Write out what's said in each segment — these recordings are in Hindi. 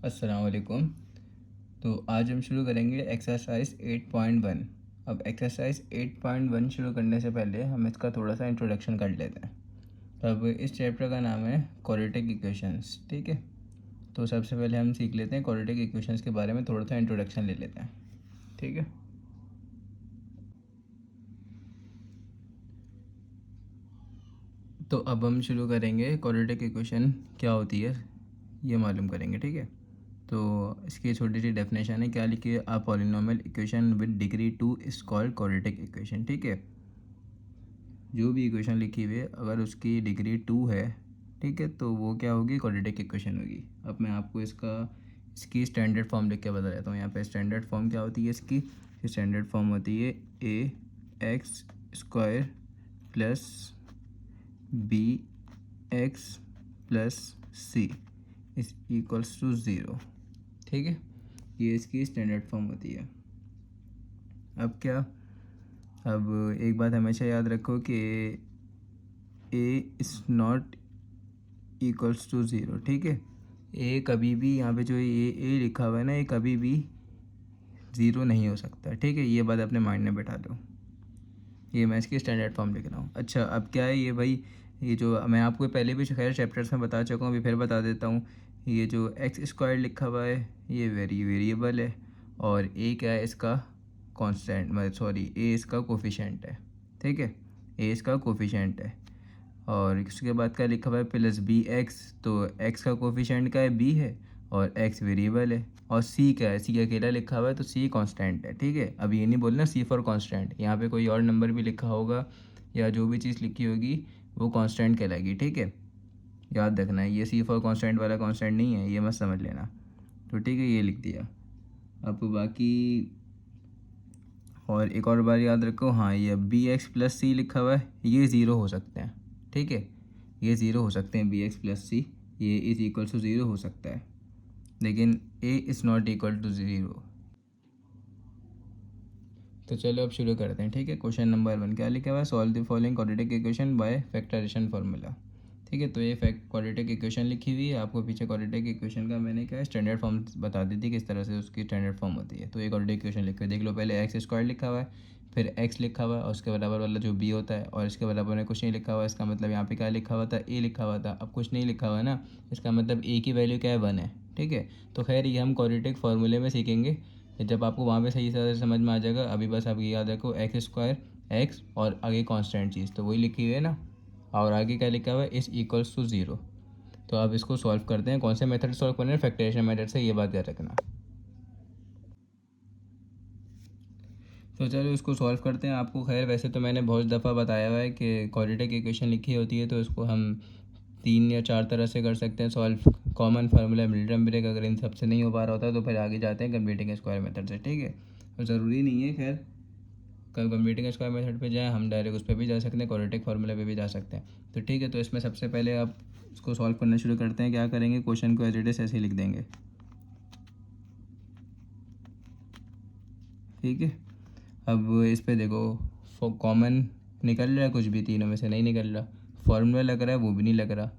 अस्सलाम वालेकुम। तो आज हम शुरू करेंगे एक्सरसाइज 8.1। अब एक्सरसाइज 8.1 शुरू करने से पहले हम इसका थोड़ा सा इंट्रोडक्शन कर लेते हैं। अब इस चैप्टर का नाम है क्वाड्रेटिक इक्वेशंस, ठीक है। तो सबसे पहले हम सीख लेते हैं क्वाड्रेटिक इक्वेशंस के बारे में, थोड़ा सा इंट्रोडक्शन ले लेते हैं, ठीक है। तो अब हम शुरू करेंगे क्वाड्रेटिक इक्वेशन क्या होती है ये मालूम करेंगे, ठीक है। तो इसकी छोटी सी डेफिनेशन है, क्या लिखी है, a polynomial equation with degree 2 is called quadratic equation, ठीक है। जो भी इक्वेशन लिखी हुई है अगर उसकी डिग्री 2 है, ठीक है, तो वो क्या होगी, क्वाड्रेटिक इक्वेशन होगी। अब मैं आपको इसकी स्टैंडर्ड फॉर्म लिख के बता देता हूँ। यहाँ पे स्टैंडर्ड फॉर्म क्या होती है इसकी, स्टैंडर्ड फॉर्म होती है a x square plus b x plus c is equals to zero, ठीक है। ये इसकी स्टैंडर्ड फॉर्म होती है। अब क्या, अब एक बात हमेशा याद रखो कि A is not equals to zero, ठीक है। ए कभी भी, यहाँ पे जो ए लिखा हुआ है ना, ये कभी भी ज़ीरो नहीं हो सकता, ठीक है। ये बात अपने माइंड में बैठा लो। ये मैं इसकी स्टैंडर्ड फॉर्म लिख रहा हूँ। अच्छा, अब क्या है ये भाई, ये जो मैं आपको पहले भी खैर चैप्टर्स में बता चुका हूँ, अभी फिर बता देता हूँ। ये जो एक्स स्क्वायर लिखा हुआ है ये वेरिएबल है, और ए क्या है इसका कांस्टेंट, मतलब सॉरी ए इसका कोफिशिएंट है, ठीक है। ए इसका कोफिशिएंट है। और इसके बाद क्या लिखा हुआ है, प्लस बी एक्स, तो एक्स का कोफिशिएंट क्या है, बी है, और एक्स वेरिएबल है। और सी क्या है, सी अकेला लिखा हुआ है, तो सी कांस्टेंट है, ठीक है। अब ये नहीं बोलना सी फॉर कांस्टेंट, यहाँ पे कोई और नंबर भी लिखा होगा या जो भी चीज़ लिखी होगी वो कांस्टेंट कहलाएगी, ठीक है। याद रखना है, ये सी फॉर कांस्टेंट वाला कांस्टेंट नहीं है, ये मत समझ लेना। तो ठीक है, ये लिख दिया। अब बाकी और एक और बार याद रखो, हाँ, ये बी एक्स प्लस सी लिखा हुआ है, ये ज़ीरो हो सकते हैं, ठीक है। ये ज़ीरो हो सकते हैं, बी एक्स प्लस सी, ये इज़ इक्वल टू ज़ीरो हो सकता है, लेकिन A is not equal to zero. तो चलो अब शुरू करते हैं, ठीक है। क्वेश्चन नंबर 1 क्या लिखा हुआ है, solve the following quadratic equation by factorization formula, ठीक है। तो ये क्वाड्रेटिक इक्वेशन लिखी हुई है, आपको पीछे क्वाड्रेटिक इक्वेशन का मैंने क्या स्टैंडर्ड फॉर्म बता दी थी, किस तरह से उसकी स्टैंडर्ड फॉर्म होती है। तो ये क्वाड्रेटिक इक्वेशन लिखी हुई है, देख लो। पहले एक्स स्क्वायर लिखा हुआ है, फिर एक्स लिखा हुआ है, और उसके बराबर वाला जो बी होता है, और इसके बराबर में कुछ नहीं लिखा हुआ है। इसका मतलब यहाँ पे क्या लिखा हुआ था, ए लिखा हुआ था, अब कुछ नहीं लिखा हुआ है ना, इसका मतलब ए की वैल्यू क्या है, 1 है, ठीक है। तो खैर ये हम क्वाड्रेटिक फार्मूले में सीखेंगे, जब आपको वहाँ पे सही से समझ में आ जाएगा। अभी बस आप ये याद रखो, एक्स स्क्वायर एक्स और आगे कांस्टेंट चीज़, तो वही लिखी हुई है ना, और आगे क्या लिखा हुआ है, इस इक्वल्स टू ज़ीरो। तो अब इसको सॉल्व करते हैं, कौन से मेथड सॉल्व करना है, फैक्टराइजेशन मेथड से, ये बात याद रखना। तो चलो इसको सॉल्व करते हैं। आपको खैर वैसे तो मैंने बहुत दफ़ा बताया हुआ है कि क्वाड्रेटिक इक्वेशन लिखी होती है तो इसको हम 3 या 4 तरह से कर सकते हैं सॉल्व। कॉमन फार्मूला, मिलिटन ब्रेक, अगर इन सबसे नहीं हो पा रहा होता तो फिर आगे जाते हैं कंप्यूटिंग स्क्वायर मेथड से, ठीक है। तो ज़रूरी नहीं है खैर कंप्यूटिंग स्क्वायर मेथड पे जाएँ, हम डायरेक्ट उस पर भी जा सकते हैं, क्वाड्रेटिक फार्मूला पे भी जा सकते हैं। तो ठीक है, तो इसमें सबसे पहले आप इसको सॉल्व करना शुरू करते हैं। क्या करेंगे, क्वेश्चन को एज इट इज़ ऐसे ही लिख देंगे, ठीक है। अब इस पे देखो, कॉमन निकल रहा है, कुछ भी तीनों में से नहीं निकल रहा। फार्मूला लग रहा है, वो भी नहीं लग रहा,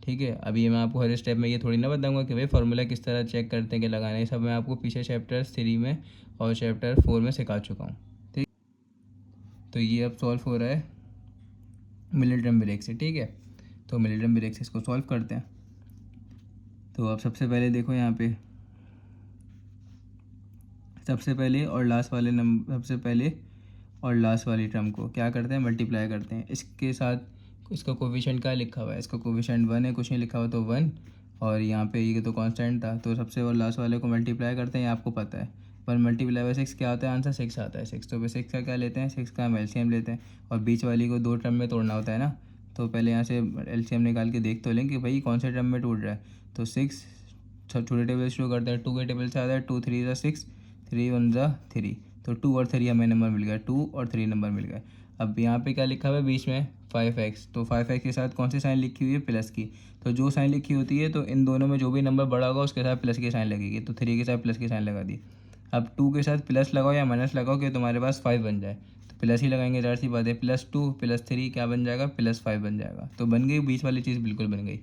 ठीक है। अभी मैं आपको हर स्टेप में ये थोड़ी ना बताऊंगा कि भाई फार्मूला किस तरह चेक करते हैं, कि लगाना है, सब मैं आपको पीछे चैप्टर 3 में और चैप्टर 4 में सिखा चुका हूँ, ठीक। तो ये अब सॉल्व हो रहा है मिलिटन ब्रेक से, ठीक है। तो मिलिटन ब्रेक से इसको सॉल्व करते हैं। तो अब सबसे पहले देखो यहाँ पे, सबसे पहले और लास्ट वाले नंबर, सबसे पहले और लास्ट वाली टर्म को क्या करते हैं, मल्टीप्लाई करते हैं इसके साथ। इसका कोफिशिएंट क्या लिखा हुआ है, इसका कोफिशिएंट 1 है, कुछ नहीं लिखा हुआ तो 1, और यहाँ पे ये तो कांस्टेंट था, तो सबसे और लास्ट वाले को मल्टीप्लाई करते हैं, ये आपको पता है। 1 मल्टीप्लाई बाई 6 क्या आता है, आंसर 6 आता है। 6 तो 6 का क्या लेते हैं, 6 का हम एलसीएम लेते हैं, और बीच वाली को 2 टर्म में तोड़ना होता है ना। तो पहले यहाँ से एलसीएम निकाल के देख तो लें कि भाई कौन से टर्म में टूट रहा है। तो 6 छोटे टेबल शुरू करते हैं, 2 के टेबल से आता है 2 3 ज़ा 6, 3 1 ज़ा 3, तो 2 और 3 हमें नंबर मिल गया, 2 और 3 नंबर मिल गए। अब यहाँ पे क्या लिखा हुआ है बीच में, 5x, तो 5x के साथ कौन सी साइन लिखी हुई है, प्लस की। तो जो साइन लिखी होती है तो इन दोनों में जो भी नंबर बड़ा होगा उसके साथ प्लस की साइन लगेगी, तो 3 के साथ प्लस की साइन लगा दी। अब 2 के साथ प्लस लगाओ या माइनस लगाओ कि तुम्हारे पास 5 बन जाए, तो प्लस ही लगाएंगे, ज़ाहिर सी बात है। +2 +3 क्या बन जाएगा, +5 बन जाएगा। तो बन गई, बीच वाली चीज़ बिल्कुल बन गई।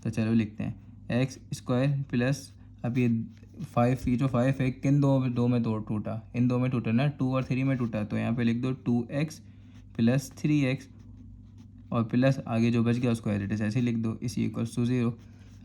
तो चलो लिखते हैं, एक्स स्क्वायर प्लस, अब ये 5, ये जो 5 है किन दो में टूटा, इन दो में टूटा ना, 2 और 3 में टूटा, तो यहाँ पे लिख दो 2x प्लस 3x और प्लस आगे जो बच गया उसको एज इट इज़ ऐसे लिख दो, इसी इक्वल्स टू 0।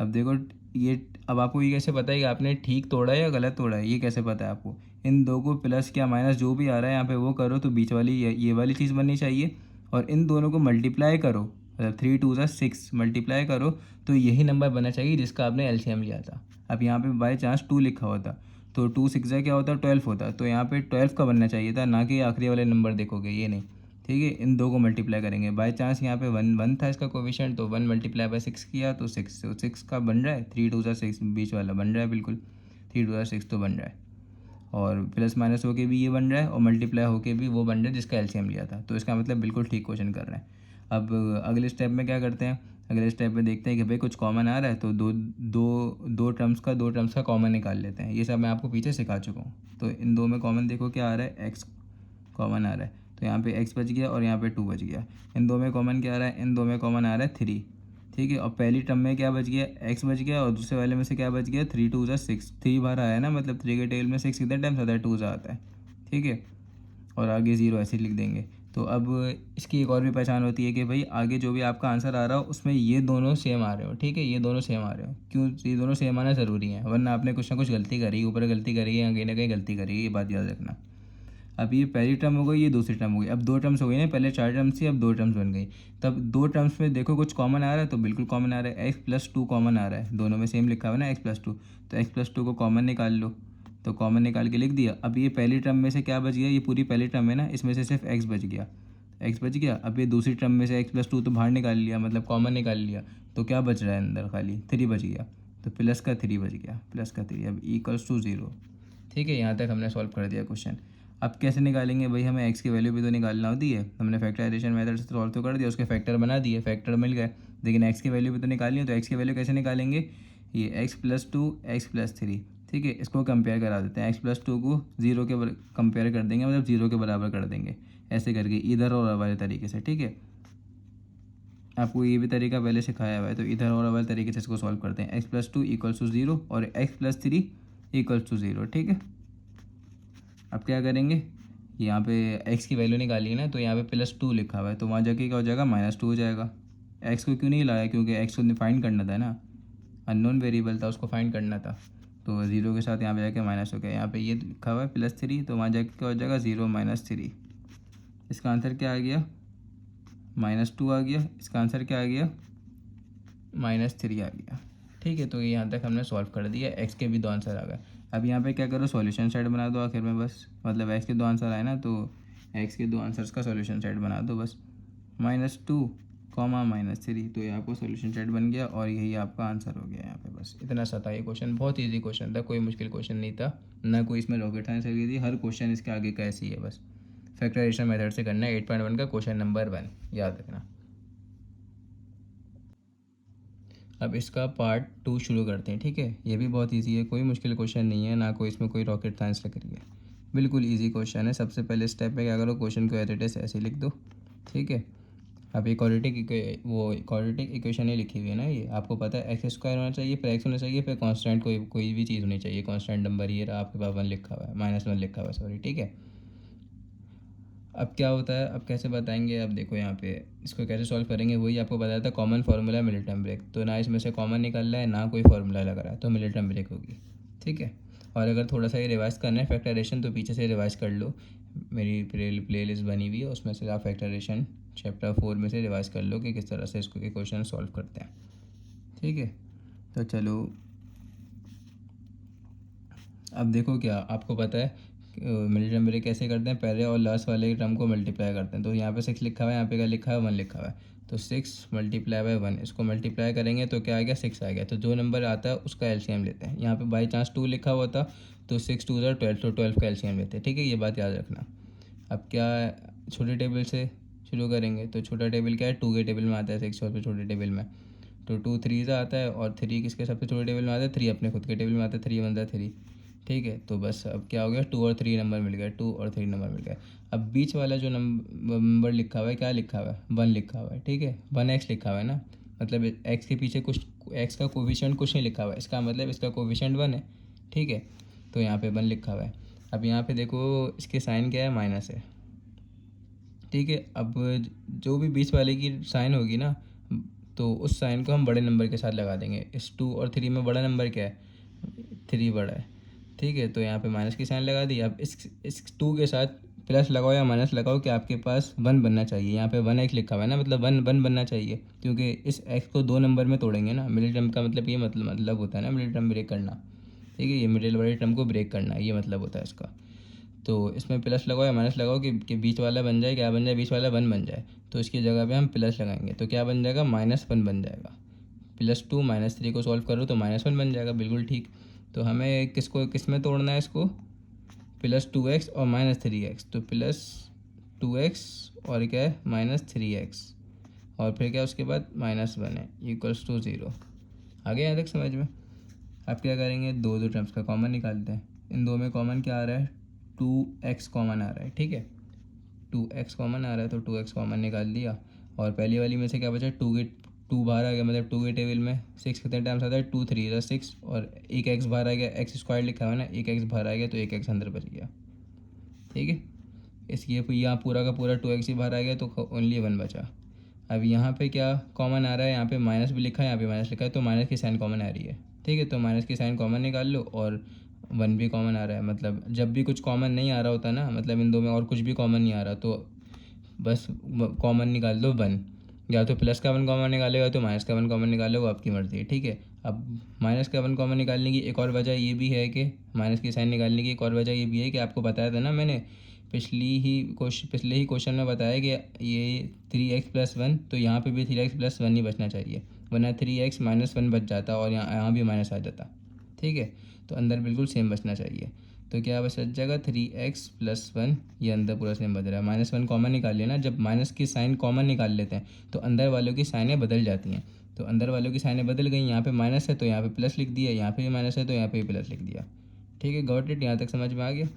अब देखो ये, अब आपको ये कैसे पता है कि आपने ठीक तोड़ा है या गलत तोड़ा है, ये कैसे पता है आपको? इन दो को प्लस क्या माइनस जो भी आ रहा है यहाँ पे वो करो, तो बीच वाली ये वाली चीज़ बननी चाहिए, और इन दोनों को मल्टीप्लाई करो, मतलब 3 2 ज़ा 6 मल्टीप्लाई करो, तो यही नंबर बनना चाहिए जिसका आपने एलसीएम लिया था। अब यहाँ पे बाई चांस 2 लिखा होता तो 2 6 ज़ा क्या होता, 12 होता, तो यहाँ पे 12 का बनना चाहिए था, ना कि आखिरी वाले नंबर देखोगे, ये नहीं। ठीक है, इन दो को मल्टीप्लाई करेंगे, बाय चांस यहाँ पे 1 था इसका कोफिशिएंट, तो 1 मल्टीप्लाई बाय 6 किया तो 6, तो 6 का बन रहा है, 3 2 ज़ा 6 बीच वाला बन रहा है, बिल्कुल 3 2 ज़ा 6 तो बन रहा है, और प्लस माइनस होके भी ये बन रहा है और मल्टीप्लाई होके भी वो बन रहा है जिसका एलसीएम लिया था, तो इसका मतलब बिल्कुल ठीक क्वेश्चन कर रहे हैं। अब अगले स्टेप में क्या करते हैं, अगले स्टेप में देखते हैं कि भाई कुछ कॉमन आ रहा है, तो दो टर्म्स का कॉमन निकाल लेते हैं। ये सब मैं आपको पीछे सिखा चुका हूँ। तो इन दो में कॉमन देखो क्या आ रहा है, एक्स कॉमन आ रहा है, तो यहाँ पे एक्स बच गया और यहाँ पे 2 बच गया। इन दो में कॉमन क्या आ रहा है, इन दो में कॉमन आ रहा है 3। ठीक है, और पहली टर्म में क्या बच गया, एक्स बच गया, और दूसरे वाले में से क्या बच गया, 3 2 ज़ा 6, 3 बार आया ना, मतलब 3 के टेबल में 6 कितने टाइम्स आता है, 2 ज़ा आता है। ठीक है, और आगे 0 ऐसे लिख देंगे। तो अब इसकी एक और भी पहचान होती है कि भाई आगे जो भी आपका आंसर आ रहा हो उसमें ये दोनों सेम आ रहे हो। ठीक है, ये दोनों सेम आ रहे हो, क्यों ये दोनों सेम आना ज़रूरी है, वरना आपने कुछ ना कुछ गलती करी, ऊपर गलती करी है, कहीं ना कहीं गलती करी है, ये बात याद रखना। अब ये पहली टर्म हो गई, ये दूसरी टर्म हो गई, अब 2 टर्म्स हो गई ना, पहले 4 टर्म्स थी, अब 2 टर्म्स बन गई। तब 2 टर्म्स में देखो कुछ कॉमन आ रहा है, तो बिल्कुल कॉमन आ रहा है, एक्स प्लस 2 कॉमन आ रहा है, दोनों में सेम लिखा हुआ है ना, एक्स प्लस 2, तो एक्स प्लस 2 को कॉमन निकाल लो, तो कॉमन निकाल के लिख दिया। अब ये पहली टर्म में से क्या बच गया, ये पूरी पहली टर्म है ना, इसमें से सिर्फ एक्स बच गया, एक्स बच गया। अब ये दूसरी टर्म में से एक्स प्लस 2 तो बाहर निकाल लिया, मतलब कॉमन निकाल लिया, तो क्या बच रहा है अंदर, खाली 3 बच गया, तो प्लस का 3 बच गया, प्लस का 3, अब इक्वल्स टू 0। ठीक है, यहाँ तक हमने सॉल्व कर दिया क्वेश्चन। अब कैसे निकालेंगे भाई, हमें एक्स की वैल्यू भी तो निकालना होती है, हमने फैक्टराइजेशन मेथड से सॉल्व तो कर दिया, उसके फैक्टर बना दिए, फैक्टर मिल गए, लेकिन एक्स की वैल्यू भी तो निकालनी है, तो एक्स की वैल्यू कैसे निकालेंगे, ये एक्स प्लस 2 एक्स प्लस 3। ठीक है, इसको कंपेयर करा देते हैं, एक्स प्लस 2 को 0 के कंपेयर कर देंगे, मतलब 0 के बराबर कर देंगे, ऐसे करके इधर और वाले तरीके से। ठीक है, आपको ये भी तरीका पहले सिखाया हुआ है, तो इधर और वाले तरीके से इसको सॉल्व करते हैं, एक्स प्लस 2 इक्वल्स टू 0 और एक्स प्लस 3 इक्वल्स टू 0। ठीक है, अब क्या करेंगे, यहाँ पे x की वैल्यू निकाली है ना, तो यहाँ पे प्लस 2 लिखा हुआ है, तो वहाँ जाके क्या हो जाएगा, -2 हो जाएगा। x को क्यों नहीं लाया, क्योंकि x को फाइंड करना था ना, अननोन वेरिएबल था, उसको फाइंड करना था, तो 0 के साथ यहाँ पे जाके माइनस हो गया, यहाँ पे ये लिखा हुआ है +3, तो वहाँ जाके क्या हो जाएगा, 0 -3। इसका आंसर क्या आ गया, -2 आ गया, इसका आंसर क्या आ गया, -3 आ गया। ठीक है, तो यहाँ तक हमने सॉल्व कर दिया, एक्स के भी 2 आंसर आ गए। अब यहाँ पे क्या करो, सॉल्यूशन सेट बना दो आखिर में, बस मतलब एक्स के 2 आंसर आए ना, तो एक्स के 2 आंसर्स का सॉल्यूशन सेट बना दो बस, -2 -3, तो ये आपको सॉल्यूशन सेट बन गया और यही आपका आंसर हो गया यहाँ पे। बस इतना सा था ये क्वेश्चन, बहुत ईजी क्वेश्चन था, कोई मुश्किल क्वेश्चन नहीं था, ना कोई इसमें रॉकेट साइंस लगी थी, हर क्वेश्चन इसके आगे का ऐसी है, बस फैक्टराइजेशन मेथड से करना है। 8.1 का क्वेश्चन नंबर 1 याद रखना। अब इसका पार्ट 2 शुरू करते हैं। ठीक है, ये भी बहुत इजी है, कोई मुश्किल क्वेश्चन नहीं है, ना कोई इसमें कोई रॉकेट साइंस लग रही है, बिल्कुल इजी क्वेश्चन है। सबसे पहले स्टेप पे क्या करो, क्वेश्चन को एज इट इज ऐसे लिख दो। ठीक है, अब ये क्वाड्रेटिक इक्वेशन ही लिखी हुई है ना, ये आपको पता है, एक्स स्क्वायर होना चाहिए, फिर एक्स होना चाहिए, फिर कांस्टेंट कोई भी चीज़ होनी चाहिए, कांस्टेंट नंबर, ये रहा आपके पास 1 लिखा हुआ है, -1 लिखा हुआ है, सॉरी। ठीक है, अब क्या होता है, अब कैसे बताएंगे, अब देखो यहाँ पे इसको कैसे सॉल्व करेंगे, वही आपको बताया था, कॉमन फार्मूला है मिलिटन ब्रेक, तो ना इसमें से कॉमन निकल रहा है, ना कोई फार्मूला लग रहा है, तो मिलिटन ब्रेक होगी। ठीक है, और अगर थोड़ा सा ये रिवाइज करना है फैक्टराइजेशन, तो पीछे से रिवाइज कर लो, मेरी प्ले लिस्ट बनी हुई है, उसमें से आप फैक्टराइजेशन चैप्टर 4 में से रिवाइज कर लो कि किस तरह से इसको क्वेश्चन सॉल्व करते हैं। ठीक है, तो चलो अब देखो, क्या आपको पता है मिलिटन ब्रेक कैसे करते हैं, पहले और लास्ट वाले टर्म को मल्टीप्लाई करते हैं, तो यहाँ पे 6 लिखा हुआ है, यहाँ पे क्या लिखा है, 1 लिखा हुआ है, तो 6 मल्टीप्लाई बाय 1, इसको मल्टीप्लाई करेंगे तो क्या आ गया, 6 आ गया, तो जो नंबर आता है उसका एलसीएम लेते हैं। यहाँ पे बाई चांस 2 लिखा हुआ था, तो 6 2 12, तो 12 का एलसीएम लेते हैं। ठीक है, ये बात याद रखना। अब क्या, छोटे टेबल से शुरू करेंगे, तो छोटा टेबल क्या है, 2 के टेबल में आता है 6, और फिर छोटे टेबल में तो 2 3 आता है, और 3 किसके सबसे छोटे टेबल में आता है, 3 अपने खुद के टेबल में आता है, 3 1 3। ठीक है, तो बस अब क्या हो गया, 2 और 3 नंबर मिल गया, 2 और 3 नंबर मिल गया। अब बीच वाला जो नंबर लिखा हुआ है, क्या लिखा हुआ है, 1 लिखा हुआ है। ठीक है, 1x लिखा हुआ है ना, मतलब एक्स के पीछे कुछ एक्स का कोफिशिएंट कुछ नहीं लिखा हुआ है, इसका मतलब इसका कोफिशिएंट 1 है, ठीक है। तो यहाँ पे 1 लिखा हुआ है। अब यहाँ पे देखो इसके साइन क्या है, माइनस है, ठीक है। अब जो भी बीच वाले की साइन होगी ना, तो उस साइन को हम बड़े नंबर के साथ लगा देंगे। इस 2 और 3 में बड़ा नंबर क्या है, 3 बड़ा है, ठीक है। तो यहाँ पे माइनस की साइन लगा दी। अब इस 2 के साथ प्लस लगाओ या माइनस लगाओ कि आपके पास 1 बनना चाहिए। यहाँ पे 1 एक्स लिखा हुआ है ना, मतलब 1 1 बनना चाहिए, क्योंकि इस एक्स को 2 नंबर में तोड़ेंगे ना। मिडिल टर्म का मतलब ये मतलब होता है ना, मिडिल टर्म ब्रेक करना, ठीक है। ये मिडिल वाले टर्म को ब्रेक करना, ये मतलब होता है इसका। तो इसमें प्लस लगाओ या माइनस लगाओ कि बीच वाला बन जाए, क्या बन जाए, बीच वाला 1 बन जाए। तो इसकी जगह पे हम प्लस लगाएंगे, तो क्या बन जाएगा, -1 बन जाएगा। +2 -3 को सॉल्व करो तो -1 बन जाएगा, बिल्कुल ठीक। तो हमें किस में तोड़ना है इसको, +2x और -3x। तो +2x और क्या है, -3x, और फिर क्या उसके बाद -1 है, = 0। आगे यहाँ तक समझ में। अब क्या करेंगे, दो टर्म्स का कॉमन निकालते हैं। इन दो में कॉमन क्या आ रहा है, 2x कॉमन आ रहा है, ठीक है। 2x कॉमन आ रहा है, तो 2x कॉमन निकाल दिया। और पहली वाली में से क्या बचा, 2 बाहर आ गया, मतलब 2 के टेबल में 6 कितने टाइम्स आता है, 2 3 6, और एक x बाहर आ गया, एक्स स्क्वायर लिखा हुआ है ना, एक x बाहर आ गया, तो एक x अंदर बच गया, ठीक है। इसलिए यहाँ पूरा का पूरा 2x ही बाहर आ गया, तो ओनली 1 बचा। अब यहाँ पे क्या कॉमन आ रहा है, यहाँ पे माइनस भी लिखा है, यहाँ पे माइनस लिखा है, तो माइनस की साइन कॉमन आ रही है, ठीक है। तो माइनस की साइन कॉमन निकाल लो, और 1 भी कॉमन आ रहा है। मतलब जब भी कुछ कॉमन नहीं आ रहा होता ना, मतलब इन दो में और कुछ भी कॉमन नहीं आ रहा, तो बस कॉमन निकाल दो 1। या तो प्लस का 1 कॉमन निकालेगा, तो माइनस का 1 कॉमन निकालेगा, आपकी मर्ज़ी है, ठीक है। अब माइनस का 1 कॉमन निकालने की एक और वजह ये भी है कि माइनस की साइन निकालने की एक और वजह ये भी है कि आपको बताया था ना मैंने पिछले ही क्वेश्चन में बताया कि ये 3x+1, तो यहाँ पे भी 3x+1 ही बचना चाहिए, वरना 3x -1 बच जाता और यहाँ भी माइनस आ जाता, ठीक है। तो अंदर बिल्कुल सेम बचना चाहिए। तो क्या बच जाएगा, 3x+1, ये अंदर पूरा सेम बच रहा है। -1 कॉमन निकाल लिया ना, जब माइनस की साइन कॉमन निकाल लेते हैं तो अंदर वालों की साइनें बदल जाती हैं। तो अंदर वालों की साइनें बदल गई, यहाँ पे माइनस है तो यहाँ पे प्लस लिख दिया, यहाँ पे भी माइनस है तो यहाँ पे भी प्लस लिख दिया, ठीक है। गॉट इट, यहाँ तक समझ में आ गया।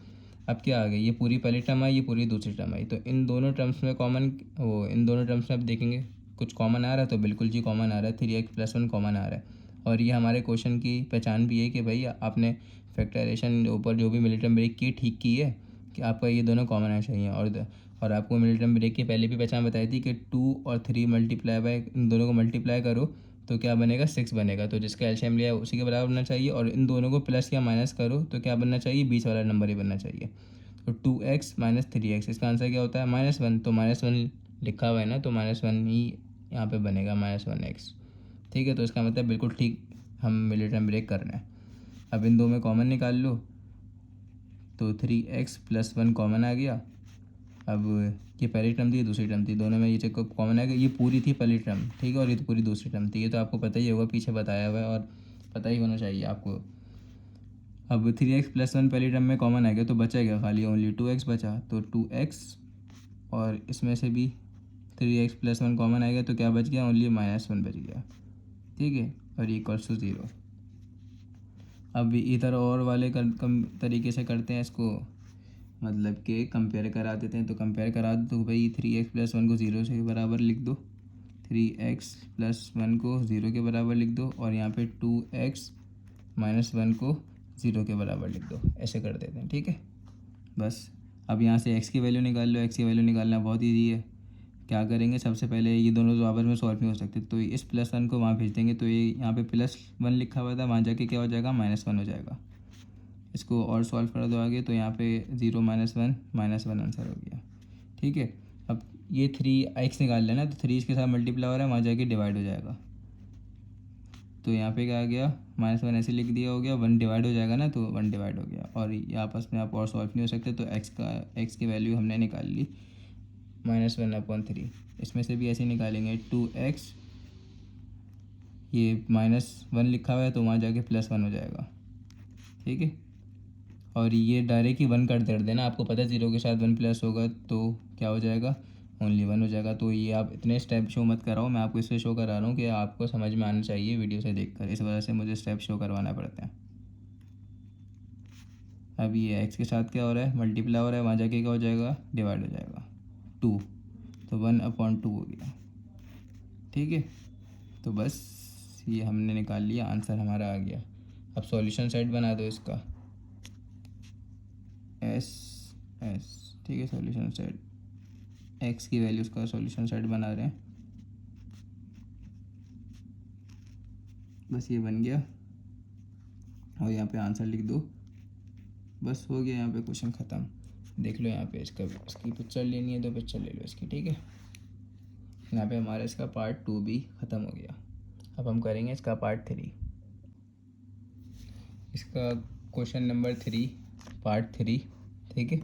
अब क्या आ गया, ये पूरी पहली टर्म आई, ये पूरी दूसरी टर्म आई, तो इन दोनों टर्म्स में इन दोनों टर्म्स में अब देखेंगे कुछ कॉमन आ रहा है, तो बिल्कुल जी कॉमन आ रहा है, 3x+1 कॉमन आ रहा है। और ये हमारे क्वेश्चन की पहचान भी है कि भाई आपने फैक्टराइजेशन ऊपर जो भी मिलिटरी ब्रेक की ठीक की है, कि आपका ये दोनों कॉमन आना चाहिए। और आपको मिलिटरी ब्रेक की पहले भी पहचान बताई थी कि 2 और 3 मल्टीप्लाई बाय, इन दोनों को मल्टीप्लाई करो तो क्या बनेगा, 6 बनेगा। तो जिसका एलसीएम लिया है उसी के बराबर बनना चाहिए, और इन दोनों को प्लस या माइनस करो तो क्या बनना चाहिए, बीच वाला नंबर ही बनना चाहिए। तो 2x - 3x, इसका आंसर क्या होता है, -1। तो -1 लिखा हुआ है ना, तो -1 ही यहाँ पे बनेगा, -1x, ठीक है। तो इसका मतलब बिल्कुल ठीक हम मिलिटरी ब्रेक कर रहे हैं। अब इन दो में कॉमन निकाल लो, तो 3x+1 कॉमन आ गया। अब ये पहली टर्म थी, दूसरी टर्म थी, दोनों में ये चेक कॉमन आ गया। ये पूरी थी पहली टर्म, ठीक है, और ये तो पूरी दूसरी टर्म थी। ये तो आपको पता ही होगा, पीछे बताया हुआ है और पता ही होना चाहिए आपको। अब 3x+1 पहली टर्म में कॉमन आ गया, तो बचा गया खाली ओनली 2x बचा, तो 2x, और इसमें से भी 3x+1 कॉमन आ गया, तो क्या बच गया, ओनली -1 बच गया, ठीक है। और = 0। अब इधर और वाले कम तरीके से करते हैं इसको, मतलब कि कंपेयर करा देते हैं। तो कंपेयर करा दो, तो भाई 3x+1 को 0 से बराबर लिख दो, 3x+1 को 0 के बराबर लिख दो, और यहाँ पे 2x - 1 को 0 के बराबर लिख दो। ऐसे कर देते हैं, ठीक है। बस अब यहाँ से x की वैल्यू निकाल लो। x की वैल्यू निकालना बहुत ईजी है। क्या करेंगे, सबसे पहले ये दोनों तो आपस में सॉल्व नहीं हो सकते, तो इस +1 को वहाँ भेज देंगे, तो ये यहाँ पे +1 लिखा हुआ था, वहाँ जाके क्या हो जाएगा, -1 हो जाएगा। इसको और सॉल्व कर दो आगे, तो यहाँ पे 0 - 1 -1 आंसर हो गया, ठीक है। अब ये 3x निकाल लेना, तो 3 इसके साथ मल्टीप्लाई हो रहा है, वहाँ जाके डिवाइड हो जाएगा। तो यहाँ पे क्या आ गया, -1 ऐसे लिख दिया, हो गया 1 डिवाइड हो जाएगा ना, तो 1 डिवाइड हो गया। और ये आपस में आप और सॉल्व नहीं हो सकते, तो x की वैल्यू हमने निकाल ली, -1/3। इसमें से भी ऐसे निकालेंगे, 2x, ये -1 लिखा हुआ है, तो वहाँ जाके +1 हो जाएगा, ठीक है। और ये डायरेक्ट ही 1 कर दे देना, आपको पता है 0 के साथ 1 प्लस होगा तो क्या हो जाएगा, ओनली 1 हो जाएगा। तो ये आप इतने स्टेप शो मत कराओ, मैं आपको इसलिए शो करा रहा हूँ कि आपको समझ में आना चाहिए वीडियो से देखकर, इस वजह से मुझे स्टेप शो करवाना पड़ता है। अब ये x के साथ क्या हो रहा है, मल्टीप्लाई हो रहा है, वहाँ जाके क्या हो जाएगा, डिवाइड हो जाएगा, 2, तो 1/2 हो गया, ठीक है। तो बस ये हमने निकाल लिया, आंसर हमारा आ गया। अब सॉल्यूशन सेट बना दो इसका, एस एस, ठीक है। सॉल्यूशन सेट एक्स की वैल्यूज़ का सॉल्यूशन सेट बना रहे हैं, बस ये बन गया। और यहाँ पे आंसर लिख दो, बस हो गया। यहाँ पे क्वेश्चन ख़त्म। देख लो यहाँ पे इसकी पिक्चर लेनी है तो पिक्चर ले लो इसकी, ठीक है। यहाँ पे हमारा इसका पार्ट 2 भी ख़त्म हो गया। अब हम करेंगे इसका पार्ट 3। इसका क्वेश्चन नंबर 3, पार्ट 3, ठीक है।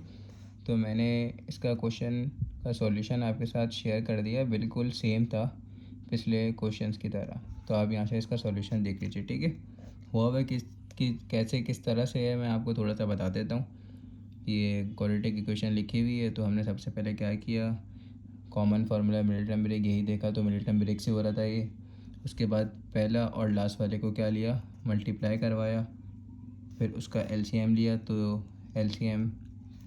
तो मैंने इसका क्वेश्चन का सॉल्यूशन आपके साथ शेयर कर दिया, बिल्कुल सेम था पिछले क्वेश्चंस की तरह। तो आप यहाँ से इसका सॉल्यूशन देख लीजिए, ठीक है। हुआ वह कैसे किस तरह से है, मैं आपको थोड़ा सा बता देता हूँ। ये क्वाड्रेटिक इक्वेशन लिखी हुई है, तो हमने सबसे पहले क्या किया, कॉमन फार्मूला मिलिटन ब्रेक यही देखा, तो मिलिटन ब्रेक से हो रहा था ये। उसके बाद पहला और लास्ट वाले को क्या लिया, मल्टीप्लाई करवाया, फिर उसका एलसीएम लिया, तो एलसीएम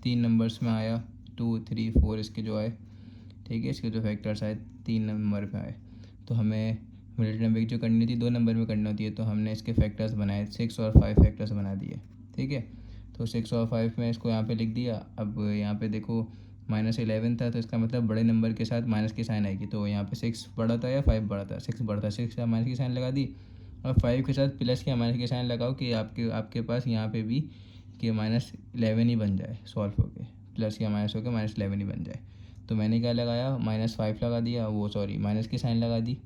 3 नंबर्स में आया, 2, 3, 4 इसके जो आए, ठीक है। इसके जो फैक्टर्स आए 3 नंबर पे आए। तो हमें मिलिटन ब्रेक जो करनी थी 2 नंबर में करनी होती है, तो हमने इसके फैक्टर्स बनाए, 6 और 5 फैक्टर्स बना दिए, ठीक है। तो 6 और 5 में इसको यहाँ पे लिख दिया। अब यहाँ पे देखो -11 था, तो इसका मतलब बड़े नंबर के साथ माइनस की साइन आएगी। तो यहाँ पे 6 बड़ा था या 5 बड़ा था, 6 बड़ा था, 6 के साथ माइनस की साइन लगा दी, और 5 के साथ प्लस की माइनस की साइन लगाओ कि आपके पास यहाँ पे भी कि -11 ही बन जाए, सॉल्व होके प्लस या माइनस होकर -11 ही बन जाए। तो मैंने क्या लगाया, -5 लगा दिया, वो सॉरी माइनस की साइन लगा दी।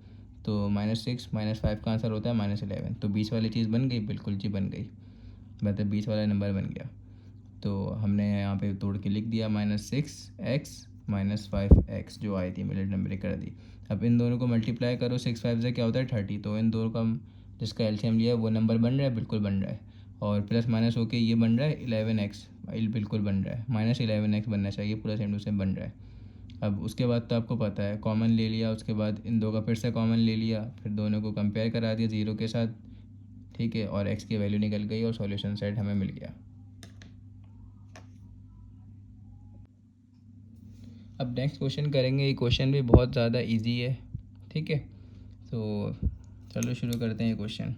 तो -6 -5 का आंसर होता है -11। तो 20 वाली चीज़ बन गई, बिल्कुल जी बन गई, मतलब 20 वाला नंबर बन गया। तो हमने यहाँ पे तोड़ के लिख दिया -6x -5x जो आई थी, मिनट नंबर कर दी। अब इन दोनों को मल्टीप्लाई करो, 6 5 से क्या होता है 30। तो इन दोनों का जिसका एलसीएम लिया है वो नंबर बन रहा है, बिल्कुल बन रहा है। और प्लस माइनस होके ये बन रहा है 11x, बिल्कुल बन रहा है। -11x बनना चाहिए, पूरा सेम टू सेम बन रहा है। अब उसके बाद तो आपको पता है कॉमन ले लिया, उसके बाद इन दो का फिर से कॉमन ले लिया, फिर दोनों को कंपेयर करा दिया 0 के साथ, ठीक है। और x की वैल्यू निकल गई और सॉल्यूशन सेट हमें मिल गया। अब नेक्स्ट क्वेश्चन करेंगे, ये क्वेश्चन भी बहुत ज़्यादा इजी है, ठीक है। तो चलो शुरू करते हैं ये क्वेश्चन।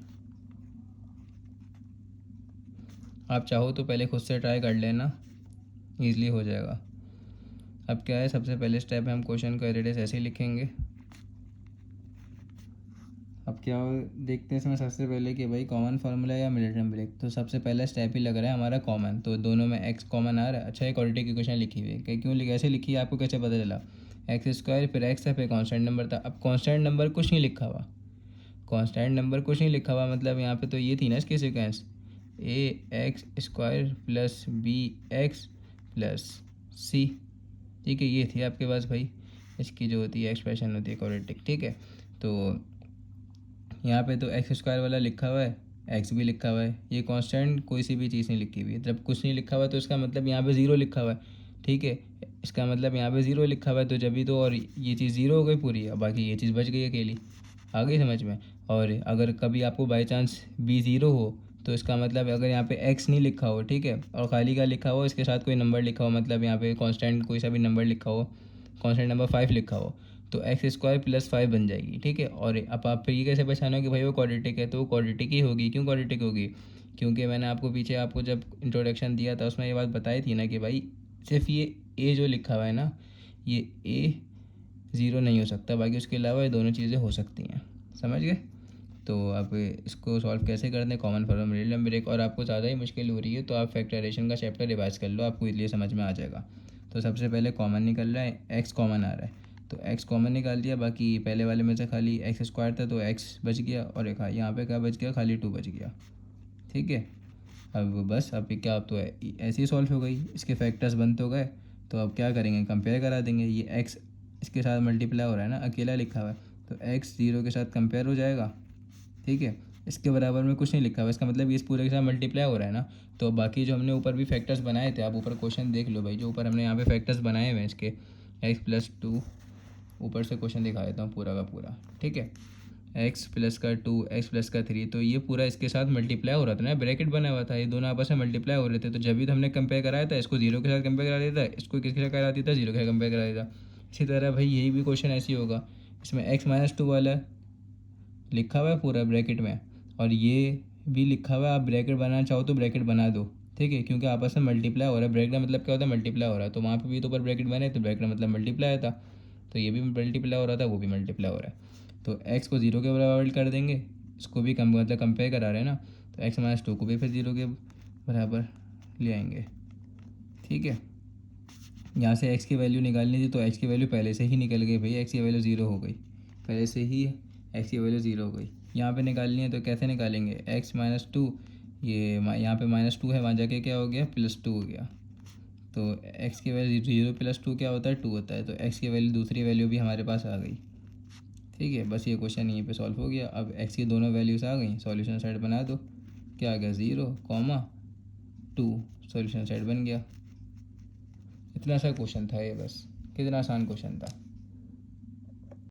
आप चाहो तो पहले खुद से ट्राई कर लेना, ईज़िली हो जाएगा। अब क्या है, सबसे पहले स्टेप है हम क्वेश्चन को एज ऐसे ही लिखेंगे। अब क्या देखते हैं इसमें सबसे पहले कि भाई कॉमन फार्मूला या मिलिटन ब्रेक। तो सबसे पहला स्टेप ही लग रहा है हमारा कॉमन, तो दोनों में एक्स कॉमन आ रहा है। अच्छा, ये क्वाड्रेटिक इक्वेशन लिखी हुई है, क्यों कैसे लिखी है आपको कैसे पता चला, x² फिर एक्स था फिर कॉन्स्टेंट नंबर था। अब कॉन्स्टेंट नंबर कुछ नहीं लिखा हुआ, कॉन्स्टेंट नंबर कुछ नहीं लिखा हुआ, मतलब यहाँ पे तो ये थी ना इसकी सिक्वेंस, ax² प्लस bx+c, ठीक है। ये थी आपके पास भाई, इसकी जो होती है एक्सप्रेशन होती है क्वाड्रेटिक, ठीक है। तो यहाँ पे तो x² वाला लिखा हुआ है, x भी लिखा हुआ है, ये कांस्टेंट कोई सी भी चीज़ नहीं लिखी हुई है। जब कुछ नहीं लिखा हुआ तो इसका मतलब यहाँ पे 0 लिखा हुआ है, ठीक है। इसका मतलब यहाँ पे 0 लिखा हुआ है, तो जब भी तो, और ये चीज़ 0 हो गई पूरी, और बाकी ये चीज़ बच गई अकेली, आ गई समझ में। और अगर कभी आपको बाई चांस b 0 हो, तो इसका मतलब अगर यहाँ पे x नहीं लिखा हो, ठीक है, और खाली का लिखा हो, इसके साथ कोई नंबर लिखा हो, मतलब यहाँ पे कांस्टेंट कोई सा भी नंबर लिखा हो, कांस्टेंट नंबर 5 लिखा हो, तो x² + 5 बन जाएगी, ठीक है। और अब आप फिर ये कैसे पहचानोगे कि भाई वो क्वाड्रेटिक है, तो वो क्वाड्रेटिक ही होगी। क्यों क्वाड्रेटिक होगी, क्योंकि मैंने आपको पीछे आपको जब इंट्रोडक्शन दिया था उसमें ये बात बताई थी ना कि भाई सिर्फ ये a जो लिखा हुआ है ना, ये a 0 नहीं हो सकता, बाकी उसके अलावा ये दोनों चीज़ें हो सकती हैं, समझ गए। तो अब इसको सॉल्व कैसे करते हैं, कॉमन फार्मूला मिलिटन ब्रेक। और आपको ज़्यादा ही मुश्किल हो रही है तो आप फैक्टराइजेशन का चैप्टर रिवाइज कर लो, आपको इसलिए समझ में आ जाएगा। तो सबसे पहले कॉमन निकल रहा है, x कॉमन आ रहा है, तो x कॉमन निकाल दिया। बाकी पहले वाले में से खाली x² था तो x बच गया, और एक यहाँ पे क्या बच गया, खाली 2 बच गया, ठीक है। अब बस अब क्या, अब तो ऐसे ही सॉल्व हो गई, इसके फैक्टर्स बन तो गए। तो अब क्या करेंगे, कंपेयर करा देंगे। ये x इसके साथ मल्टीप्लाई हो रहा है ना, अकेला लिखा हुआ है, तो x 0 के साथ कंपेयर हो जाएगा, ठीक है। इसके बराबर में कुछ नहीं लिखा हुआ, इसका मतलब ये इस पूरे के साथ मल्टीप्लाई हो रहा है ना। तो बाकी जो हमने ऊपर भी फैक्टर्स बनाए थे, आप ऊपर क्वेश्चन देख लो भाई, जो ऊपर हमने यहाँ पे फैक्टर्स बनाए हुए हैं इसके, x+2, ऊपर से क्वेश्चन दिखा देता हूँ पूरा का पूरा, ठीक है। x+2 x+3, तो ये पूरा इसके साथ मल्टीप्लाई हो रहा था ना, ब्रैकेट बना हुआ था, ये दोनों आपस में मल्टीप्लाई हो रहे थे। तो जब भी तो हमने कंपेयर कराया था, इसको 0 के साथ कंपेयर करा दिया था, इसको किसके साथ करा दिया था, 0 के साथ कंपेयर करा दिया था। इसी तरह भाई यही भी क्वेश्चन ऐसे ही होगा, इसमें x-2 वाला है, लिखा हुआ है पूरा ब्रैकेट में, और ये भी लिखा हुआ है, आप ब्रैकेट बनाना चाहो तो ब्रैकेट बना दो, ठीक है, क्योंकि आपस में मल्टीप्लाई हो रहा है। ब्रैकेट का मतलब क्या होता है, मल्टीप्लाई हो रहा है, तो वहाँ पे भी तो ऊपर ब्रैकेट बने, तो ब्रैकेट का मतलब मल्टीप्लाई था, तो ये भी मल्टीप्लाई हो रहा था, वो भी मल्टीप्लाई हो रहा है। तो एक्स को 0 के बराबर कर देंगे, इसको भी कम मतलब कंपेयर करा रहे हैं ना, तो एक्स माइनस 2 को भी फिर 0 के बराबर ले आएंगे, ठीक है। यहाँ से x की वैल्यू निकालनी थी, तो x की वैल्यू पहले से ही निकल गई भाई, x की वैल्यू 0 हो गई, पहले से ही x की वैल्यू 0 हो गई। यहाँ पे निकालनी है तो कैसे निकालेंगे, x माइनस 2, ये यहाँ पे -2 है, वहाँ जाके क्या हो गया, +2 हो गया। तो x की वैल्यू 0 + 2 क्या होता है, 2 होता है, तो x की वैल्यू दूसरी वैल्यू भी हमारे पास आ गई, ठीक है। बस ये क्वेश्चन यहीं पे सॉल्व हो गया। अब x की दोनों वैल्यूज़ आ गई, सॉल्यूशन साइड बना दो, क्या आ गया, 0, 2, सॉल्यूशन साइड बन गया। इतना सा क्वेश्चन था ये, बस कितना आसान क्वेश्चन था।